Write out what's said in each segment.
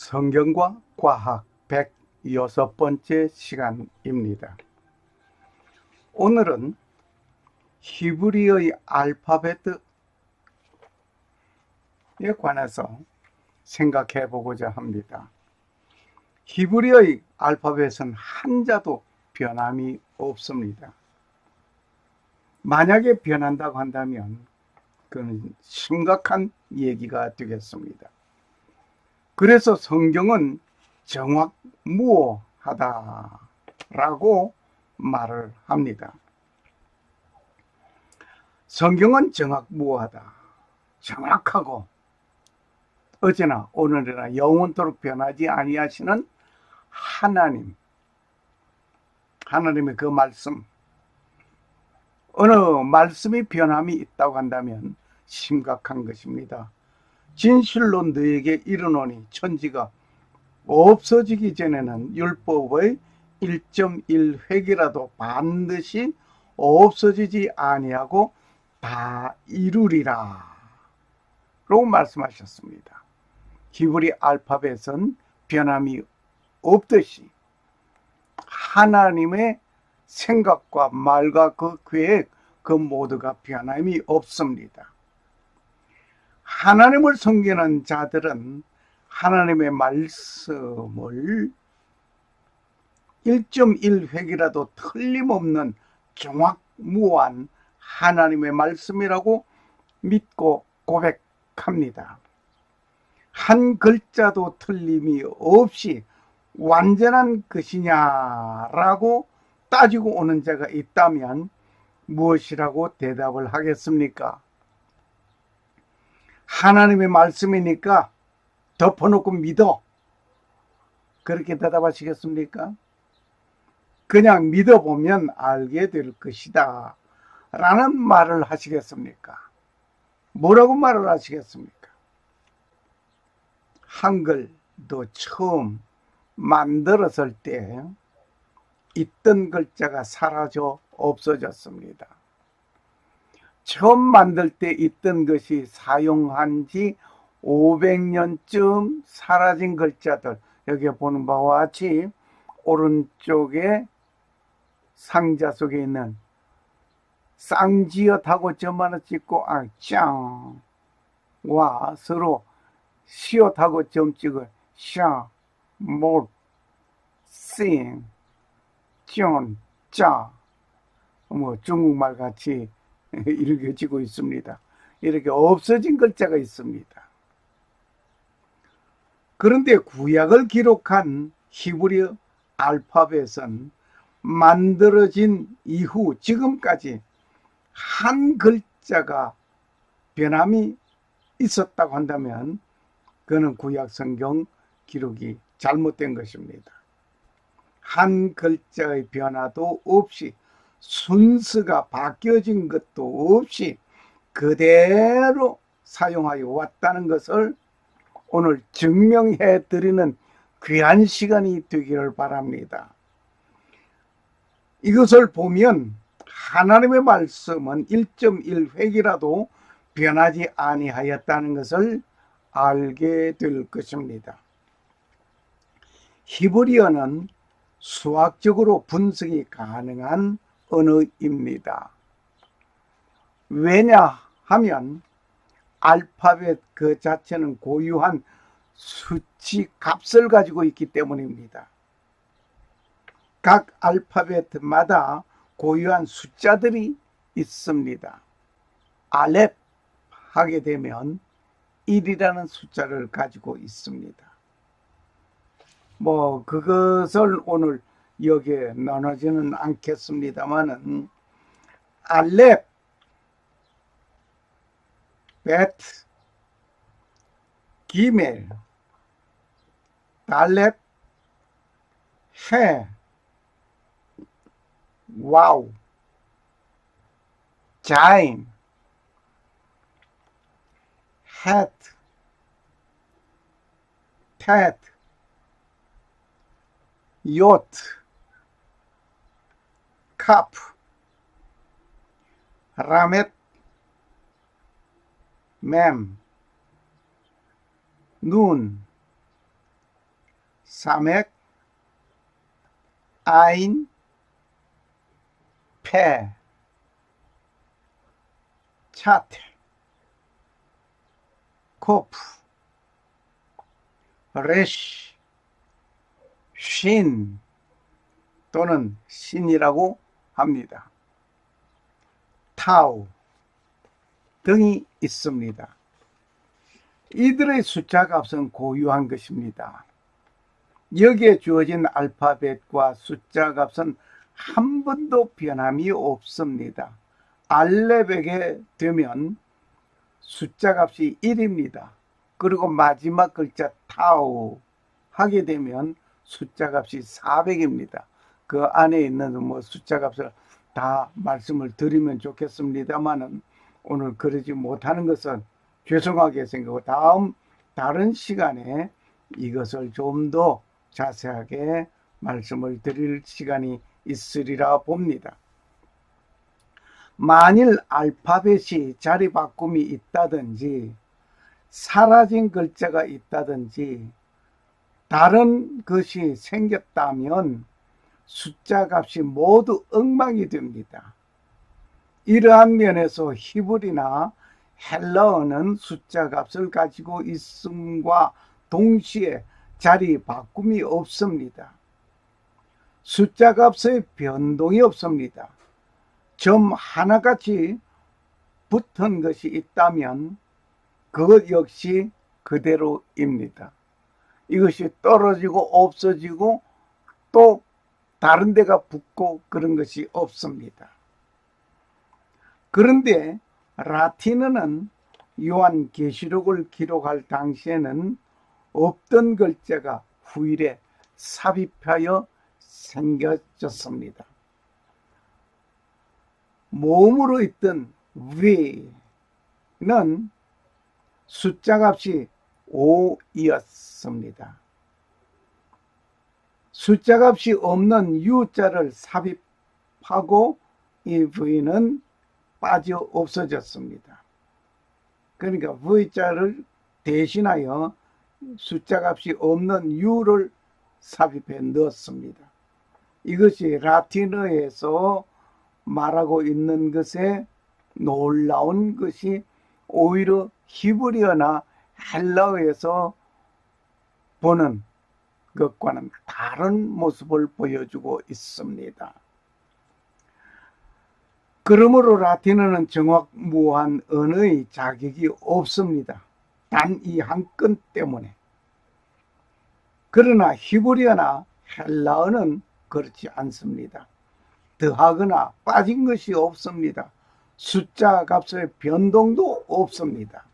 성경과 과학 106번째 시간입니다. 오늘은 히브리어의 알파벳에 관해서 생각해 보고자 합니다. 히브리어의 알파벳은 한자도 변함이 없습니다. 만약에 변한다고 한다면 그건 심각한 얘기가 되겠습니다. 그래서 성경은 정확무오하다라고 말을 합니다. 성경은 정확무오하다, 정확하고 어제나 오늘이나 영원토록 변하지 아니하시는 하나님의 그 말씀, 어느 말씀이 변함이 있다고 한다면 심각한 것입니다. 진실로 너에게 이르노니 천지가 없어지기 전에는 율법의 1.1획이라도 반드시 없어지지 아니하고 다 이루리라 라고 말씀하셨습니다. 히브리 알파벳은 변함이 없듯이 하나님의 생각과 말과 그 계획, 그 모두가 변함이 없습니다. 하나님을 섬기는 자들은 하나님의 말씀을 1.1획이라도 틀림없는 정확무오한 하나님의 말씀이라고 믿고 고백합니다. 한 글자도 틀림이 없이 완전한 것이냐라고 따지고 오는 자가 있다면 무엇이라고 대답을 하겠습니까? 하나님의 말씀이니까 덮어놓고 믿어. 그렇게 대답하시겠습니까? 그냥 믿어보면 알게 될 것이다 라는 말을 하시겠습니까? 뭐라고 말을 하시겠습니까? 한글도 처음 만들었을 때 있던 글자가 사라져 없어졌습니다. 처음 만들 때 있던 것이 사용한 지 500년쯤 사라진 글자들, 여기 보는 바와 같이 오른쪽에 상자 속에 있는 쌍지읒하고 점 하나 찍고 짱와 서로 시옷하고 점 찍어 샤, 못, 싱, 쫀, 짜, 중국말 같이 읽어지고 있습니다. 이렇게 없어진 글자가 있습니다. 그런데 구약을 기록한 히브리 알파벳은 만들어진 이후 지금까지 한 글자가 변함이 있었다고 한다면 그는 구약 성경 기록이 잘못된 것입니다. 한 글자의 변화도 없이 순서가 바뀌어진 것도 없이 그대로 사용하여 왔다는 것을 오늘 증명해 드리는 귀한 시간이 되기를 바랍니다. 이것을 보면 하나님의 말씀은 1.1획이라도 변하지 아니하였다는 것을 알게 될 것입니다. 히브리어는 수학적으로 분석이 가능한 언어입니다. 왜냐하면 알파벳 그 자체는 고유한 수치 값을 가지고 있기 때문입니다. 각 알파벳마다 고유한 숫자들이 있습니다. 알렙 하게 되면 1이라는 숫자를 가지고 있습니다. 그것을 오늘 여기에 나누지는 않겠습니다만은 알렙, 베트, 기멜, 달렙, 해, 와우, 자임, 헤트, 테트, 요트, 카프, 라멧, 맴, 눈, 사맥, 아인, 페, 차테, 코프, 레쉬, 신 또는 신이라고 합니다. 타우 등이 있습니다. 이들의 숫자 값은 고유한 것입니다. 여기에 주어진 알파벳과 숫자 값은 한 번도 변함이 없습니다. 알레벳에 되면 숫자 값이 1입니다. 그리고 마지막 글자 타우 하게 되면 숫자 값이 400입니다. 그 안에 있는 숫자 값을 다 말씀을 드리면 좋겠습니다만은 오늘 그러지 못하는 것은 죄송하게 생각하고 다른 시간에 이것을 좀 더 자세하게 말씀을 드릴 시간이 있으리라 봅니다. 만일 알파벳이 자리 바꿈이 있다든지 사라진 글자가 있다든지 다른 것이 생겼다면 숫자 값이 모두 엉망이 됩니다. 이러한 면에서 히브리나 헬라어는 숫자 값을 가지고 있음과 동시에 자리 바꿈이 없습니다. 숫자 값의 변동이 없습니다. 점 하나같이 붙은 것이 있다면 그것 역시 그대로입니다. 이것이 떨어지고 없어지고 또 다른 데가 붙고 그런 것이 없습니다. 그런데 라틴어는 요한계시록을 기록할 당시에는 없던 글자가 후일에 삽입하여 생겨졌습니다. 모음으로 있던 V는 숫자 값이 5이었습니다. 숫자 값이 없는 U자를 삽입하고 이 V는 빠져 없어졌습니다. 그러니까 V자를 대신하여 숫자 값이 없는 U를 삽입해 넣었습니다. 이것이 라틴어에서 말하고 있는 것에 놀라운 것이 오히려 히브리어나 헬라어에서 보는 것과는 다른 모습을 보여주고 있습니다. 그러므로 라틴어는 정확무한 언어의 자격이 없습니다. 단 이 한 건 때문에. 그러나 히브리어나 헬라어는 그렇지 않습니다. 더하거나 빠진 것이 없습니다. 숫자 값의 변동도 없습니다.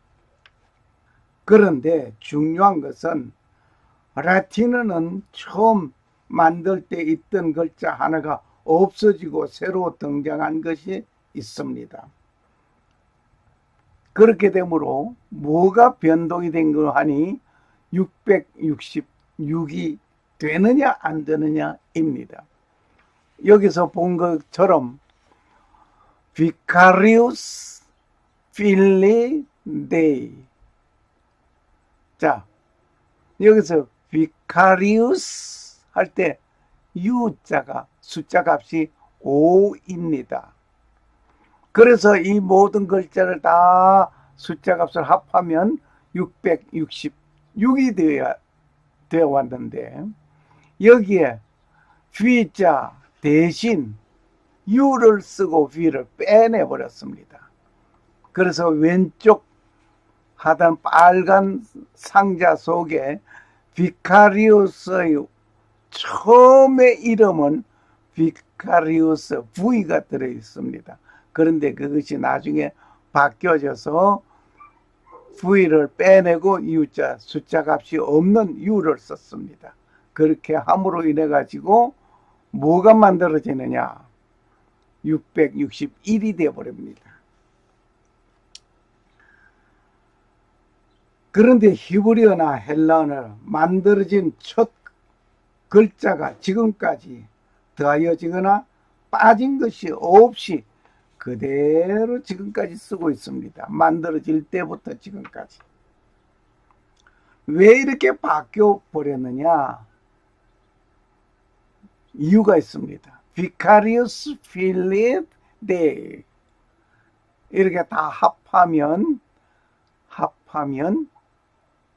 그런데 중요한 것은 라틴어는 처음 만들 때 있던 글자 하나가 없어지고 새로 등장한 것이 있습니다. 그렇게 되므로 뭐가 변동이 된 거 하니 666이 되느냐 안 되느냐입니다. 여기서 본 것처럼 Vicarius Filii Dei. 자, 여기서 Vicarius 할 때 U자가 숫자 값이 5입니다. 그래서 이 모든 글자를 다 숫자 값을 합하면 666이 되어 왔는데 여기에 V자 대신 U를 쓰고 V를 빼내버렸습니다. 그래서 왼쪽 하단 빨간 상자 속에 비카리우스의 처음의 이름은 비카리우스 V가 들어있습니다. 그런데 그것이 나중에 바뀌어져서 V를 빼내고 U자 숫자 값이 없는 U를 썼습니다. 그렇게 함으로 인해 가지고 뭐가 만들어지느냐? 661이 되어버립니다. 그런데 히브리어나 헬라어는 만들어진 첫 글자가 지금까지 더하여지거나 빠진 것이 없이 그대로 지금까지 쓰고 있습니다. 만들어질 때부터 지금까지. 왜 이렇게 바뀌어 버렸느냐? 이유가 있습니다. Vicarious Field Day. 이렇게 다 합하면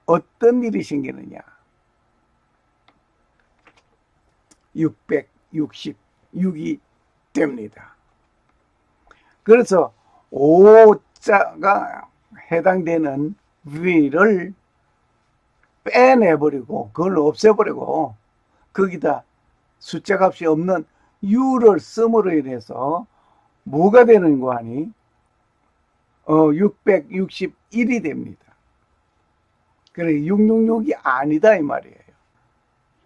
어떤 일이 생기느냐? 666이 됩니다. 그래서 5자가 해당되는 V를 빼내버리고 그걸 없애버리고 거기다 숫자 값이 없는 U를 씀으로 인해서 뭐가 되는 거 아니? 661이 됩니다. 그래 666이 아니다 이 말이에요.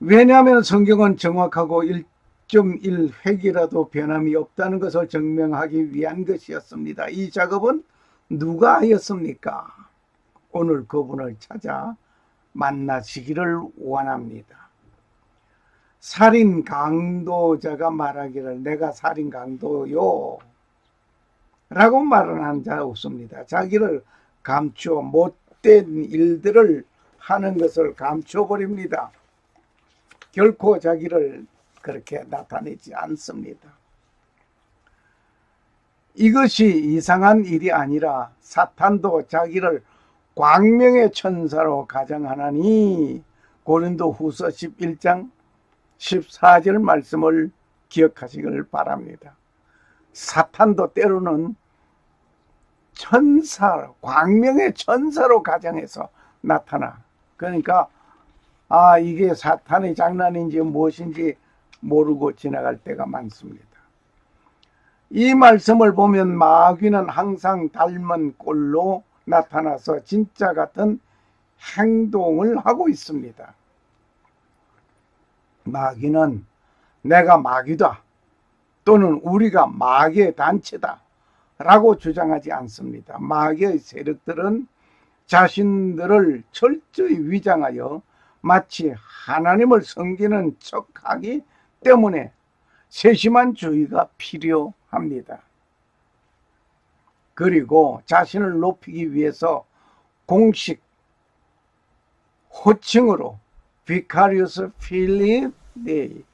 왜냐하면 성경은 정확하고 1.1 획이라도 변함이 없다는 것을 증명하기 위한 것이었습니다. 이 작업은 누가 하였습니까? 오늘 그분을 찾아 만나시기를 원합니다. 살인 강도자가 말하기를 내가 살인 강도요 라고 말은 한 자 없습니다. 자기를 감추어 못된 일들을 하는 것을 감춰버립니다. 결코 자기를 그렇게 나타내지 않습니다. 이것이 이상한 일이 아니라 사탄도 자기를 광명의 천사로 가정하나니 고린도후서 11장 14절 말씀을 기억하시길 바랍니다. 사탄도 때로는 천사, 광명의 천사로 가정해서 나타나. 그러니까 이게 사탄의 장난인지 무엇인지 모르고 지나갈 때가 많습니다. 이 말씀을 보면 마귀는 항상 닮은 꼴로 나타나서 진짜 같은 행동을 하고 있습니다. 마귀는 내가 마귀다 또는 우리가 마귀의 단체다 라고 주장하지 않습니다. 마귀의 세력들은 자신들을 철저히 위장하여 마치 하나님을 섬기는 척하기 때문에 세심한 주의가 필요합니다. 그리고 자신을 높이기 위해서 공식 호칭으로 Vicarious Field Day,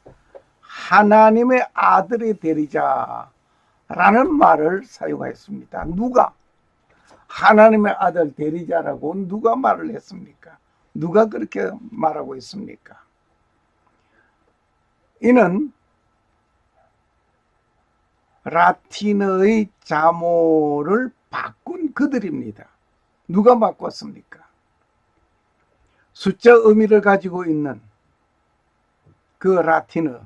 하나님의 아들이 되리자 라는 말을 사용하였습니다. 누가? 하나님의 아들 되리자라고 누가 말을 했습니까? 누가 그렇게 말하고 있습니까? 이는 라틴어의 자모를 바꾼 그들입니다. 누가 바꿨습니까? 숫자 의미를 가지고 있는 그 라틴어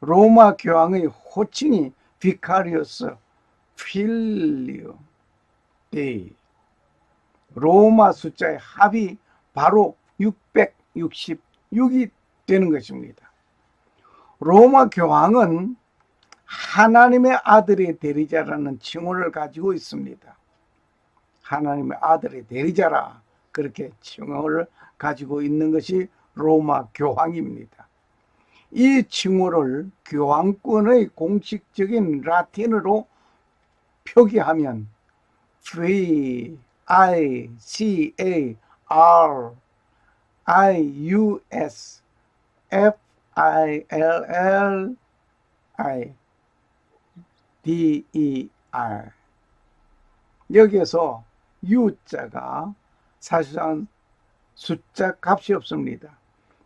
로마 교황의 호칭이 Vicarious Field Day, 로마 숫자의 합이 바로 666이 되는 것입니다. 로마 교황은 하나님의 아들의 대리자라는 칭호를 가지고 있습니다. 하나님의 아들의 대리자라 그렇게 칭호를 가지고 있는 것이 로마 교황입니다. 이 칭호를 교황권의 공식적인 라틴어로 표기하면 Vicarious FILLIDER, 여기에서 U자가 사실상 숫자 값이 없습니다.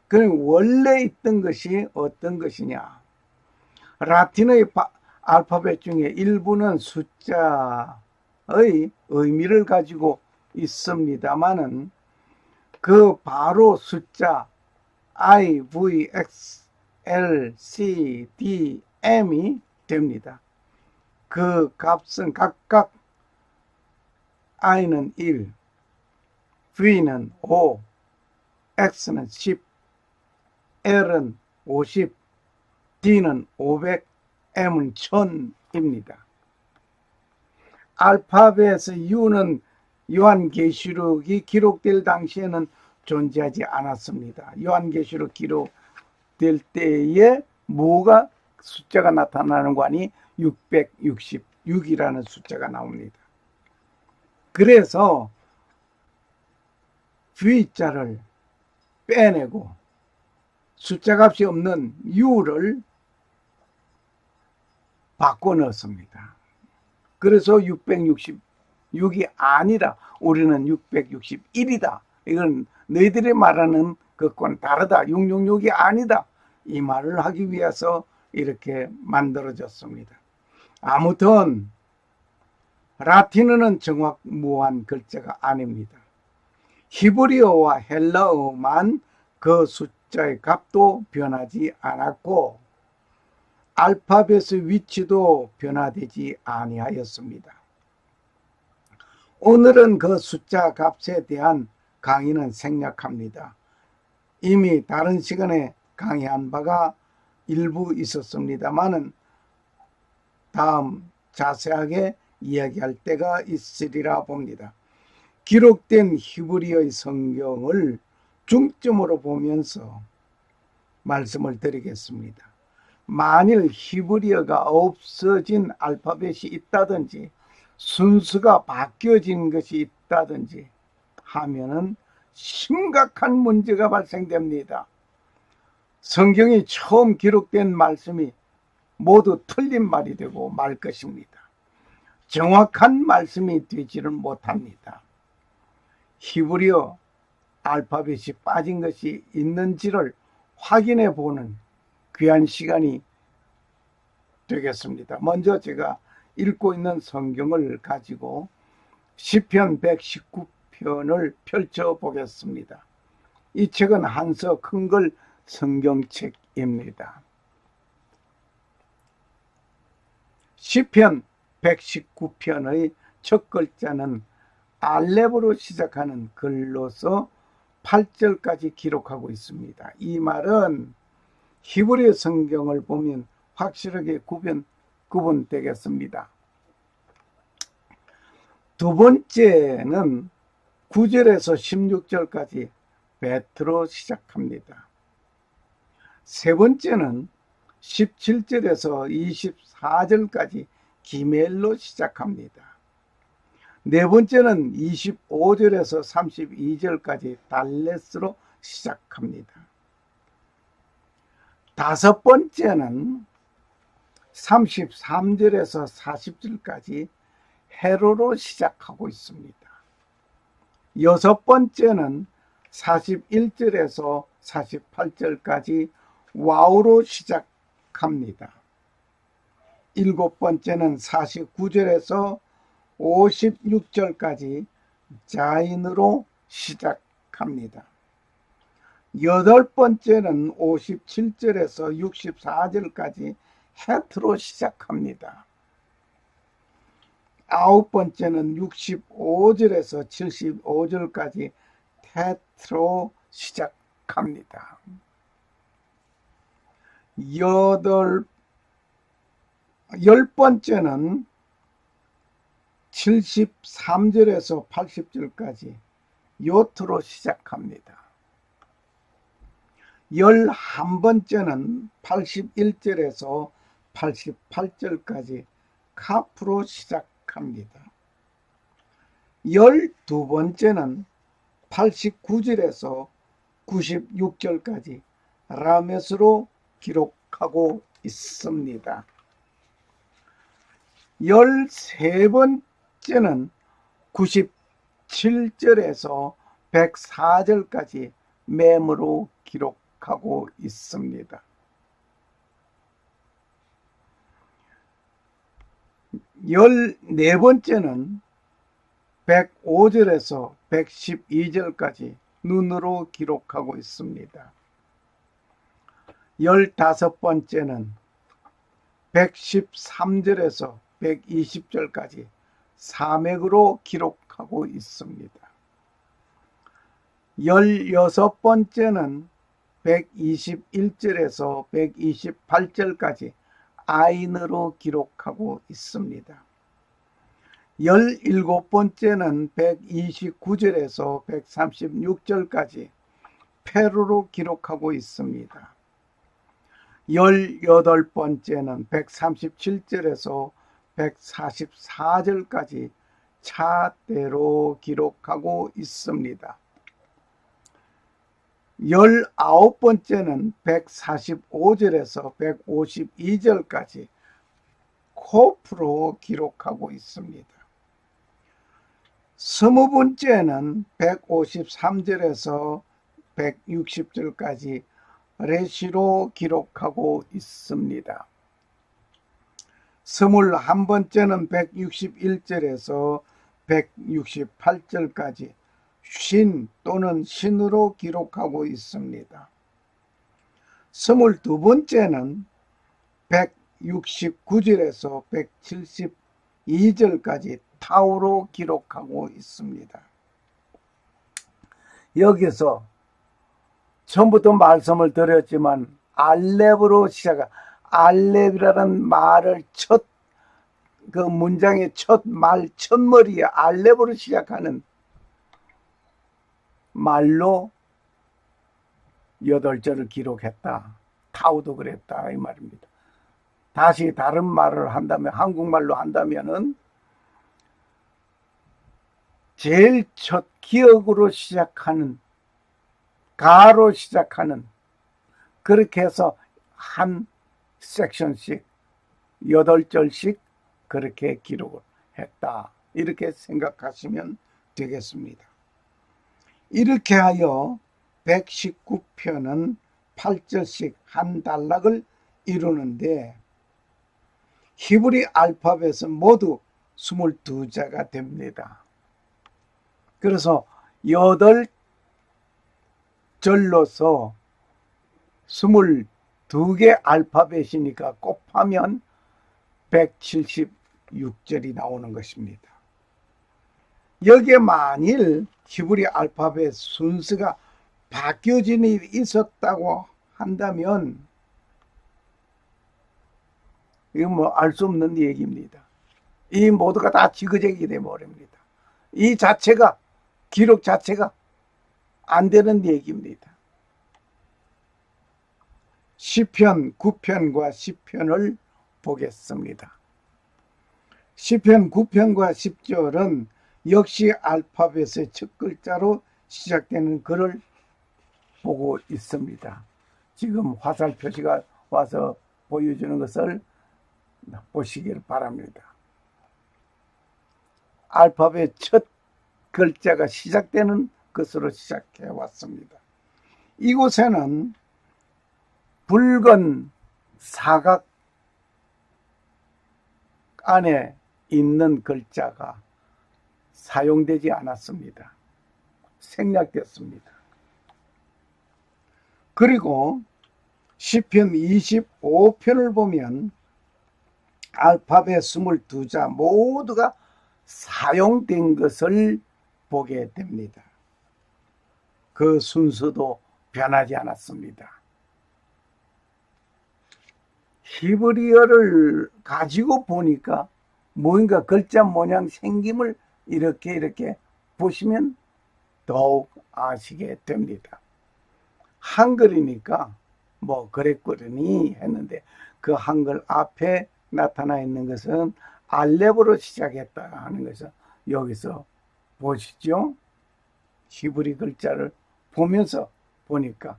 그럼 원래 있던 것이 어떤 것이냐? 라틴어의 알파벳 중에 일부는 숫자의 의미를 가지고 있습니다만은 그 바로 숫자 I, V, X, L, C, D, M이 됩니다. 그 값은 각각 I는 1, V는 5, X는 10, L은 50, D는 500, M은 1000입니다. 알파벳의 U는 요한계시록이 기록될 당시에는 존재하지 않았습니다. 요한계시록 기록될 때에 뭐가 숫자가 나타나는 거 아니? 666이라는 숫자가 나옵니다. 그래서 V자를 빼내고 숫자 값이 없는 U를 바꿔 넣었습니다. 그래서 666이 아니라 우리는 661이다. 이건 너희들이 말하는 것과는 다르다. 666이 아니다. 이 말을 하기 위해서 이렇게 만들어졌습니다. 아무튼 라틴어는 정확무한 글자가 아닙니다. 히브리어와 헬라어만 그 숫자의 값도 변하지 않았고 알파벳의 위치도 변화되지 아니하였습니다. 오늘은 그 숫자 값에 대한 강의는 생략합니다. 이미 다른 시간에 강의한 바가 일부 있었습니다만은 다음 자세하게 이야기할 때가 있으리라 봅니다. 기록된 히브리어의 성경을 중점으로 보면서 말씀을 드리겠습니다. 만일 히브리어가 없어진 알파벳이 있다든지 순서가 바뀌어진 것이 있다든지 하면은 심각한 문제가 발생됩니다. 성경이 처음 기록된 말씀이 모두 틀린 말이 되고 말 것입니다. 정확한 말씀이 되지를 못합니다. 히브리어 알파벳이 빠진 것이 있는지를 확인해 보는 귀한 시간이 되겠습니다. 먼저 제가 읽고 있는 성경을 가지고 시편 119편을 펼쳐 보겠습니다. 이 책은 한서 큰글 성경책입니다. 시편 119편의 첫 글자는 알렙으로 시작하는 글로서 8절까지 기록하고 있습니다. 이 말은 히브리 성경을 보면 확실하게 구분되겠습니다. 두 번째는 9절에서 16절까지 베트로 시작합니다. 세 번째는 17절에서 24절까지 기멜로 시작합니다. 네 번째는 25절에서 32절까지 달레스로 시작합니다. 다섯 번째는 33절에서 40절까지 헤로로 시작하고 있습니다. 여섯 번째는 41절에서 48절까지 와우로 시작합니다. 일곱 번째는 49절에서 56절까지 자인으로 시작합니다. 여덟 번째는 57절에서 64절까지 헤트로 시작합니다. 아홉 번째는 65절에서 75절까지 테트로 시작합니다. 열 번째는 73절에서 80절까지 요트로 시작합니다. 11번째는 81절에서 88절까지 카프로 시작합니다. 12번째는 89절에서 96절까지 라메스로 기록하고 있습니다. 13번째는 97절에서 104절까지 맴으로 기록하고 있습니다. 14번째는 105절에서 112절까지 눈으로 기록하고 있습니다. 15번째는 113절에서 120절까지 사맥으로 기록하고 있습니다. 16번째는 121절에서 128절까지 아인으로 기록하고 있습니다. 17번째는 129절에서 136절까지 페루로 기록하고 있습니다. 18번째는 137절에서 144절까지 차대로 기록하고 있습니다. 19번째는 145절에서 152절까지 코프로 기록하고 있습니다. 20번째는 153절에서 160절까지 레시로 기록하고 있습니다. 21번째는 161절에서 168절까지 신 또는 신으로 기록하고 있습니다. 22번째는 169절에서 172절까지 타우로 기록하고 있습니다. 여기서 처음부터 말씀을 드렸지만 알렙으로 시작한 알렙이라는 말을 그 문장의 첫머리에 알렙으로 시작하는 말로 8절을 기록했다. 타우도 그랬다 이 말입니다. 다시 다른 말을 한다면 한국말로 한다면은 제일 첫 기억으로 시작하는 가로 시작하는 그렇게 해서 한 섹션씩 8절씩 그렇게 기록을 했다. 이렇게 생각하시면 되겠습니다. 이렇게 하여 119편은 8절씩 한 단락을 이루는데 히브리 알파벳은 모두 22자가 됩니다. 그래서 8절로서 22개 알파벳이니까 곱하면 176절이 나오는 것입니다. 여기에 만일 히브리 알파벳 순서가 바뀌어진 일이 있었다고 한다면 이건 뭐 알 수 없는 얘기입니다. 이 모두가 다 지그재기 되어버립니다. 이 자체가 기록 자체가 안 되는 얘기입니다. 시편 9편과 10편을 보겠습니다. 시편 9편과 10절은 역시 알파벳의 첫 글자로 시작되는 글을 보고 있습니다. 지금 화살 표시가 와서 보여주는 것을 보시길 바랍니다. 알파벳 첫 글자가 시작되는 것으로 시작해 왔습니다. 이곳에는 붉은 사각 안에 있는 글자가 사용되지 않았습니다. 생략됐습니다. 그리고 시편 25편을 보면 알파벳 22자 모두가 사용된 것을 보게 됩니다. 그 순서도 변하지 않았습니다. 히브리어를 가지고 보니까 뭔가 글자 모양 생김을 이렇게 보시면 더욱 아시게 됩니다. 한글이니까 뭐 그랬거니 했는데 그 한글 앞에 나타나 있는 것은 알렙으로 시작했다 하는 것을 여기서 보시죠. 히브리 글자를 보면서 보니까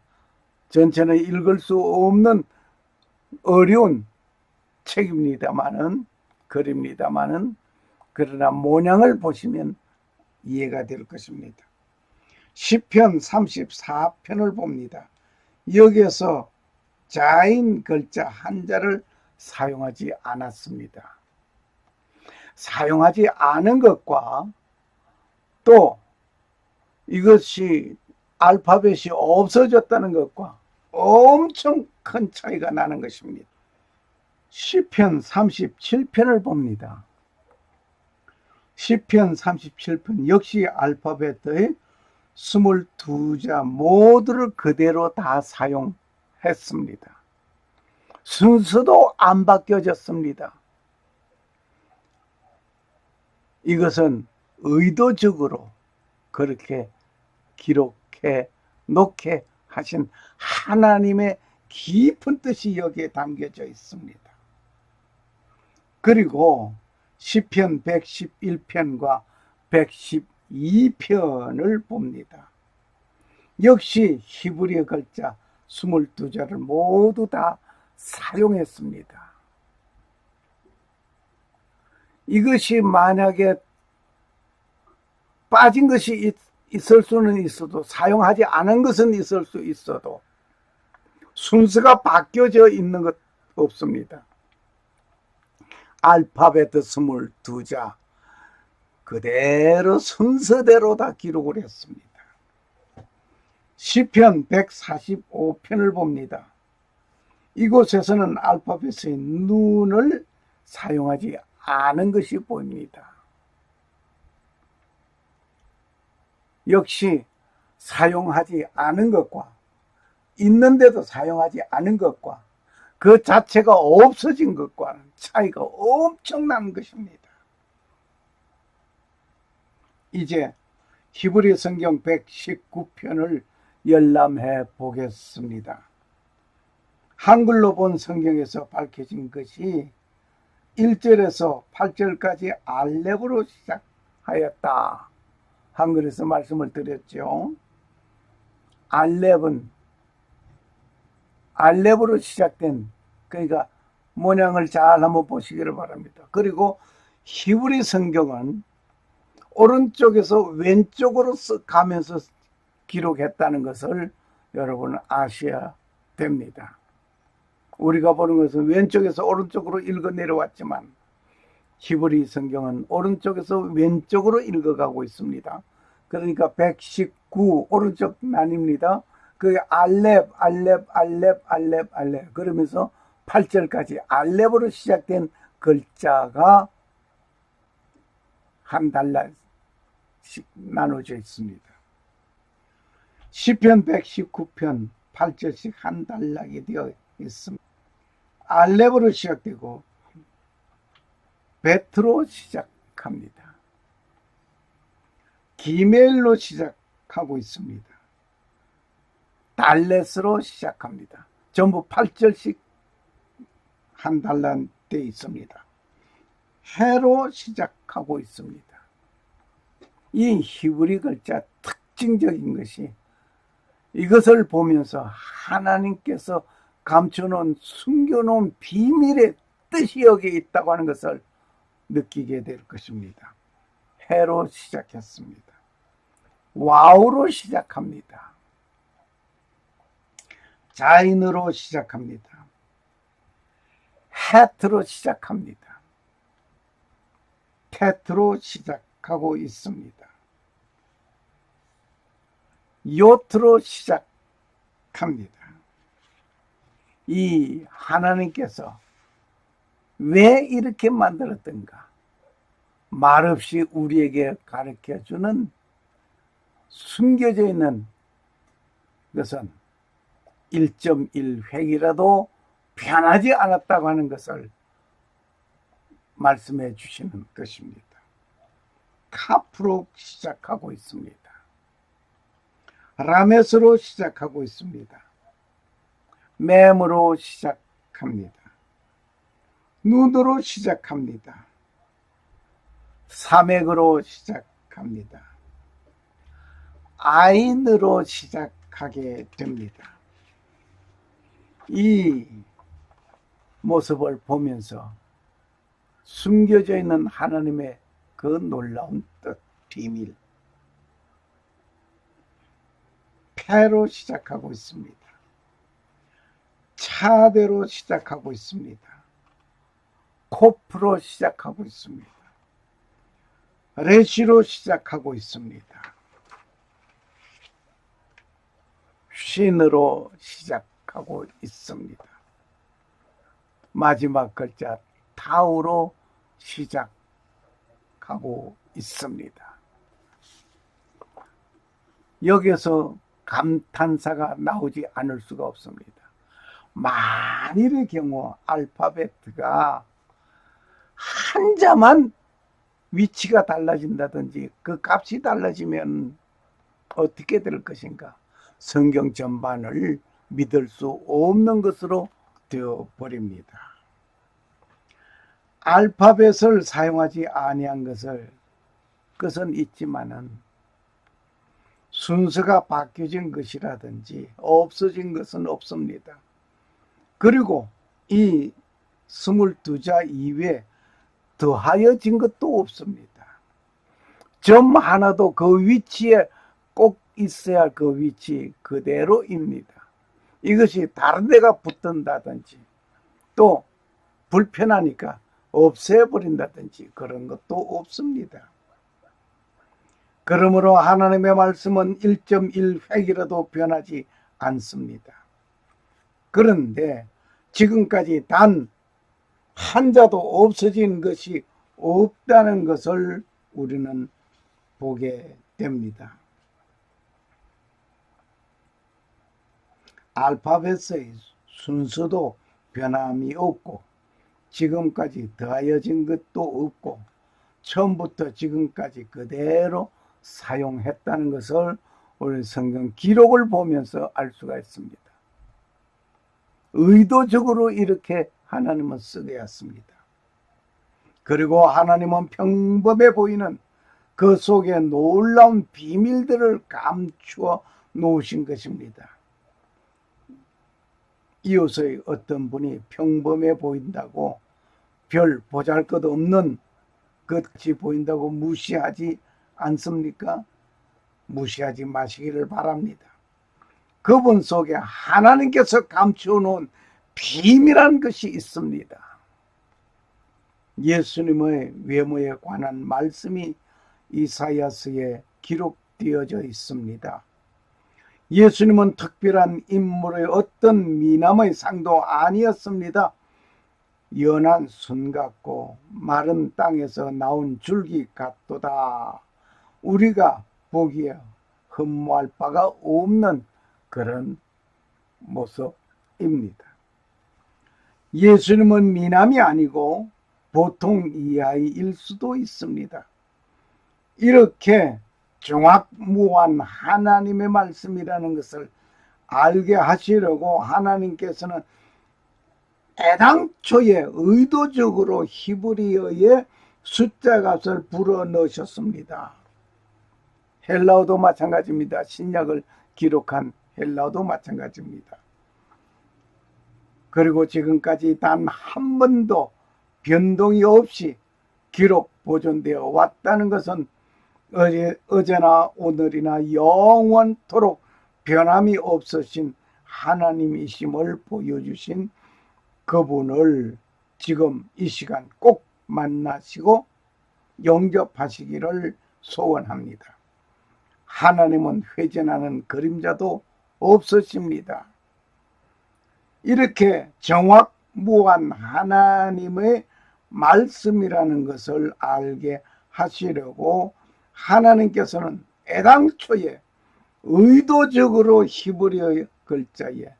전체는 읽을 수 없는 어려운 책입니다마는 글입니다마는 그러나 모양을 보시면 이해가 될 것입니다. 시편 34편을 봅니다. 여기에서 자인 글자 한자를 사용하지 않았습니다. 사용하지 않은 것과 또 이것이 알파벳이 없어졌다는 것과 엄청 큰 차이가 나는 것입니다. 시편 37편을 봅니다. 시편 37편 역시 알파벳의 22자 모두를 그대로 다 사용했습니다. 순서도 안 바뀌어졌습니다. 이것은 의도적으로 그렇게 기록해 놓게 하신 하나님의 깊은 뜻이 여기에 담겨져 있습니다. 그리고 시편 111편과 112편을 봅니다. 역시 히브리어 글자 22자를 모두 다 사용했습니다. 이것이 만약에 빠진 것이 있을 수는 있어도, 사용하지 않은 것은 있을 수 있어도 순서가 바뀌어져 있는 것 없습니다. 알파벳 22자 그대로 순서대로 다 기록을 했습니다. 시편 145편을 봅니다. 이곳에서는 알파벳의 눈을 사용하지 않은 것이 보입니다. 역시 사용하지 않은 것과 있는데도 사용하지 않은 것과 그 자체가 없어진 것과는 차이가 엄청난 것입니다. 이제 히브리 성경 119편을 열람해 보겠습니다. 한글로 본 성경에서 밝혀진 것이 1절에서 8절까지 알렙으로 시작하였다. 한글에서 말씀을 드렸죠. 알렙으로 시작된, 그러니까 모양을 잘 한번 보시기를 바랍니다. 그리고 히브리 성경은 오른쪽에서 왼쪽으로 가면서 기록했다는 것을 여러분 아셔야 됩니다. 우리가 보는 것은 왼쪽에서 오른쪽으로 읽어 내려왔지만 히브리 성경은 오른쪽에서 왼쪽으로 읽어가고 있습니다. 그러니까 119 오른쪽 나뉩니다. 그게 알렙 그러면서 8절까지 알렙으로 시작된 글자가 한 달락씩 나눠져 있습니다. 시편 119편 8절씩 한 단락이 되어 있습니다. 알렙으로 시작되고 베트로 시작합니다. 기멜로 시작하고 있습니다. 달렛으로 시작합니다. 전부 8절씩 한 단락 되어 있습니다. 해로 시작하고 있습니다. 이 히브리 글자 특징적인 것이 이것을 보면서 하나님께서 감춰놓은 숨겨놓은 비밀의 뜻이 여기에 있다고 하는 것을 느끼게 될 것입니다. 해로 시작했습니다. 와우로 시작합니다. 자인으로 시작합니다. 헤트로 시작합니다. 테트로 시작하고 있습니다. 요트로 시작합니다. 이 하나님께서 왜 이렇게 만들었던가 말없이 우리에게 가르쳐주는 숨겨져 있는 것은 1.1획이라도 변하지 않았다고 하는 것을 말씀해 주시는 것입니다. 카프로 시작하고 있습니다. 라메스로 시작하고 있습니다. mem으로 시작합니다. 눈으로 시작합니다. 사맥으로 시작합니다. 아인으로 시작하게 됩니다. 이 모습을 보면서 숨겨져 있는 하나님의 그 놀라운 뜻, 비밀, 패로 시작하고 있습니다. 차대로 시작하고 있습니다. 코프로 시작하고 있습니다. 레시로 시작하고 있습니다. 쉰으로 시작하고 있습니다. 마지막 글자 타우로 시작하고 있습니다. 여기서 감탄사가 나오지 않을 수가 없습니다. 만일의 경우 알파벳가 한자만 위치가 달라진다든지 그 값이 달라지면 어떻게 될 것인가? 성경 전반을 믿을 수 없는 것으로 되어버립니다. 알파벳을 사용하지 아니한 것은 있지만은 순서가 바뀌어진 것이라든지 없어진 것은 없습니다. 그리고 이 22자 이외에 더하여진 것도 없습니다. 점 하나도 그 위치에 꼭 있어야 할 그 위치 그대로입니다. 이것이 다른 데가 붙는다든지 또 불편하니까 없애버린다든지 그런 것도 없습니다. 그러므로 하나님의 말씀은 1.1획이라도 변하지 않습니다. 그런데 지금까지 단 한자도 없어진 것이 없다는 것을 우리는 보게 됩니다. 알파벳의 순서도 변함이 없고 지금까지 더하여진 것도 없고 처음부터 지금까지 그대로 사용했다는 것을 우리 성경 기록을 보면서 알 수가 있습니다. 의도적으로 이렇게 하나님은 쓰게 했습니다. 그리고 하나님은 평범해 보이는 그 속에 놀라운 비밀들을 감추어 놓으신 것입니다. 이웃의 어떤 분이 평범해 보인다고 별 보잘것없는 것이 보인다고 무시하지 않습니까? 무시하지 마시기를 바랍니다. 그분 속에 하나님께서 감추어 놓은 비밀한 것이 있습니다. 예수님의 외모에 관한 말씀이 이사야서에 기록되어져 있습니다. 예수님은 특별한 인물의 어떤 미남의 상도 아니었습니다. 연한 순 같고 마른 땅에서 나온 줄기 같도다. 우리가 보기에 흠모할 바가 없는 그런 모습입니다. 예수님은 미남이 아니고 보통 이하일 수도 있습니다. 이렇게 정확무한 하나님의 말씀이라는 것을 알게 하시려고 하나님께서는 애당초에 의도적으로 히브리어의 숫자 값을 불어넣으셨습니다. 헬라어도 마찬가지입니다. 신약을 기록한 헬라어도 마찬가지입니다. 그리고 지금까지 단 한 번도 변동이 없이 기록 보존되어 왔다는 것은 어제나 오늘이나 영원토록 변함이 없으신 하나님이심을 보여주신 그분을 지금 이 시간 꼭 만나시고 영접하시기를 소원합니다. 하나님은 회전하는 그림자도 없으십니다. 이렇게 정확무한 하나님의 말씀이라는 것을 알게 하시려고 하나님께서는 애당초에 의도적으로 히브리어 글자에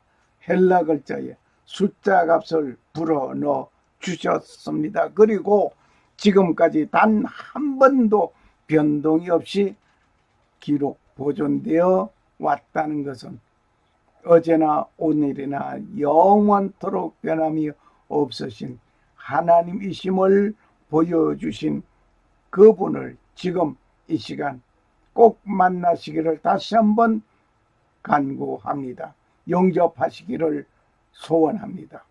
헬라 글자에 숫자 값을 불어넣어 주셨습니다. 그리고 지금까지 단 한 번도 변동이 없이 기록 보존되어 왔다는 것은 어제나 오늘이나 영원토록 변함이 없으신 하나님이심을 보여주신 그분을 지금 이 시간 꼭 만나시기를 다시 한번 간구합니다. 영접하시기를 소원합니다.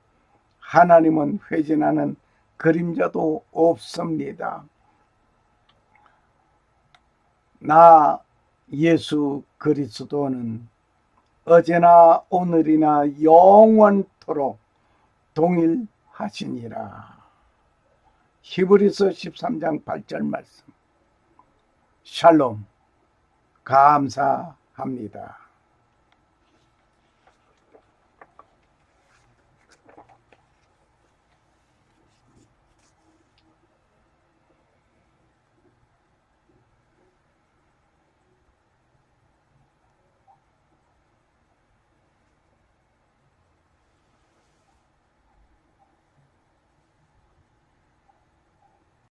하나님은 회전하는 그림자도 없습니다. 나 예수 그리스도는 어제나 오늘이나 영원토록 동일하시니라. 히브리서 13장 8절 말씀. 샬롬. 감사합니다.